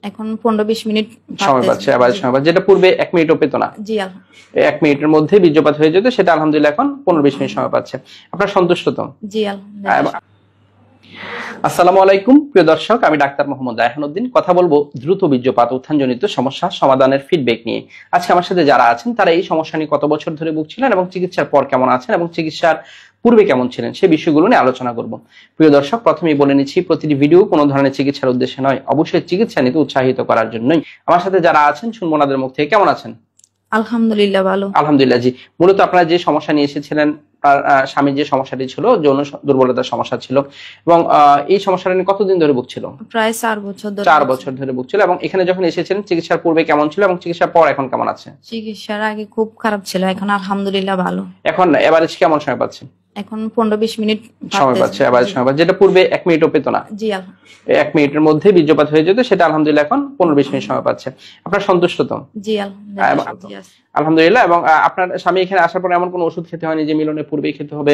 এখন 15-20 মিনিট সময় পাচ্ছে, আবার সময় পাচ্ছে, যেটা পূর্বে 1 মিনিটও পেত না। জি 1 মিনিটের মধ্যে বীর্যপাত হয়ে যেত, সেটা আলহামদুলিল্লাহ এখন 15-20 মিনিট সময় পাচ্ছে। আপনার সন্তুষ্ট তো? জি আলহামদুলিল্লাহ। আসসালামু আলাইকুম প্রিয় দর্শক, আমি ডাক্তার মোহাম্মদ রায়হান উদ্দিন। কথা বলবো দ্রুত বীর্যপাত উত্থানজনিত সমস্যা সমাধানের ফিডব্যাক নিয়ে। আজকে আমার সাথে যারা আছেন তারা এই সমস্যা নিয়ে কত বছর ধরে ভুগছিলেন এবং চিকিৎসার পর কেমন আছেন এবং চিকিৎসার পূর্বে কেমন ছিলেন সেই বিষয়গুলো নিয়ে আলোচনা করব। প্রিয় দর্শক, প্রথমেই বলে নিচ্ছি, প্রতিটি ভিডিও কোনো ধরনের চিকিৎসার উদ্দেশ্যে নয়, অবশ্যই চিকিৎসা নিতে উৎসাহিত করার জন্যই। আমার সাথে যারা আছেন শুনবো ওনাদের মুখ থেকে। কেমন আছেন? আলহামদুলিল্লাহ ভালো। আলহামদুলিল্লাহ। জি, মূলত আপনারা যে সমস্যা নিয়ে এসেছিলেন, স্বামীর যে সমস্যাটি ছিল, যৌন দুর্বলতার সমস্যা ছিল, এবং এই সমস্যাটা নিয়ে কতদিন ধরে ভুগছিল? প্রায় 4 বছর ধরে। 4 বছর ধরে ভুগছিল। এবং এখানে যখন এসেছেন চিকিৎসার পূর্বে কেমন ছিল এবং চিকিৎসার পর এখন কেমন আছে? চিকিৎসার আগে খুব খারাপ ছিল, এখন আলহামদুলিল্লাহ ভালো। এখন এভারেজ কেমন সময় পাচ্ছেন? এখন 15-20 মিনিট সময় পাচ্ছে, এভারেজ সময় পাচ্ছে, যেটা পূর্বে 1 মিনিটও পেত না। জি 1 মিনিটের মধ্যে বীর্যপাত হয়ে যেত, সেটা আলহামদুলিল্লাহ এখন 15-20 মিনিট সময় পাচ্ছে। আপনার সন্তুষ্ট তো? জি আলহামদুলিল্লাহ। আলহামদুলিল্লাহ। এবং আপনার স্বামী এখানে আসার পর এমন কোনো ওষুধ খেতে হয়নি যে মিলনের পূর্বেই খেতে হবে,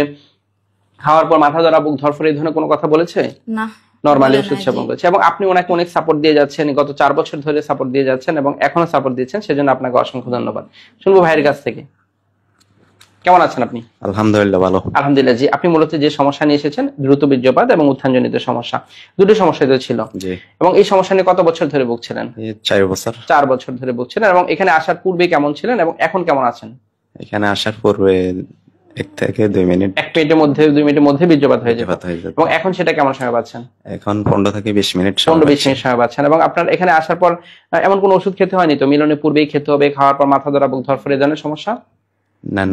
খাওয়ার পর মাথা ধরা, বুক ধরফর, এই ধরনের কোনো কথা বলেছে? না, নরমালি ওষুধ সেবন করেছে। এবং আপনি ওনাকে অনেক সাপোর্ট দিয়ে যাচ্ছেন, গত 4 বছর ধরে সাপোর্ট দিয়ে যাচ্ছেন এবং এখনো সাপোর্ট দিচ্ছেন, সেজন্য আপনাকে অসংখ্য ধন্যবাদ। শুনবো ভাইয়ের কাছ থেকে। কেমন আছেন আপনি? আলহামদুলিল্লাহ ভালো। আলহামদুলিল্লাহ। জি, আপনি মূলত যে সমস্যা নিয়ে এসেছেন, দ্রুত বীর্যপাত এবং উত্থানজনিত সমস্যা, দুটো সমস্যা তো ছিল। জি। এবং এই সমস্যা নিয়ে কত বছর ধরে ভুগছিলেন? 4 বছর। 4 বছর ধরে ভুগছিলেন। এবং এখানে আসার পূর্বে কেমন ছিলেন এবং এখন কেমন আছেন? এখানে আসার পূর্বে 1 থেকে 2 মিনিট, 1 মিনিটের মধ্যে 2 মিনিটের মধ্যে বীর্যপাত হয়ে যেত। এবং এখন সেটা কেমন সময় পাচ্ছেন? এখন 15 থেকে 20 মিনিট। 15-20 মিনিট সময় পাচ্ছেন। এবং আপনার এখানে আসার পর এমন কোনো ওষুধ খেতে হয়নি তো, মিলনের পূর্বেই খেতে হবে, খাওয়ার পর মাথা ধরা, বুক ধরফর, এই ধরনের সমস্যা? না,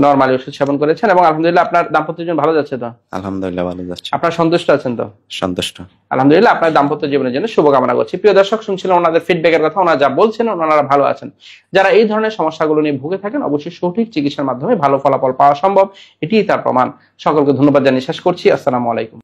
নরমালি ওষুধ সেবন করেছেন। এবং আলহামদুলিল্লাহ আপনার দাম্পত্য জীবন ভালো যাচ্ছে তো? আলহামদুলিল্লাহ ভালো যাচ্ছে। আপনার সন্তুষ্ট আছেন তো? সন্তুষ্ট। আলহামদুলিল্লাহ। আপনার দাম্পত্য জীবনের জন্য শুভকামনা করছি। প্রিয় দর্শক, শুনছিলেন ওনাদের ফিডব্যাকের কথা, ওনারা যা বলছেন ওনারা ভালো আছেন। যারা এই ধরনের সমস্যাগুলো নিয়ে ভুগে থাকেন, অবশ্যই সঠিক চিকিৎসার মাধ্যমে ভালো ফলাফল পাওয়া সম্ভব, এটিই তার প্রমাণ। সকলকে ধন্যবাদ জানিয়ে শেষ করছি। আসসালামু আলাইকুম।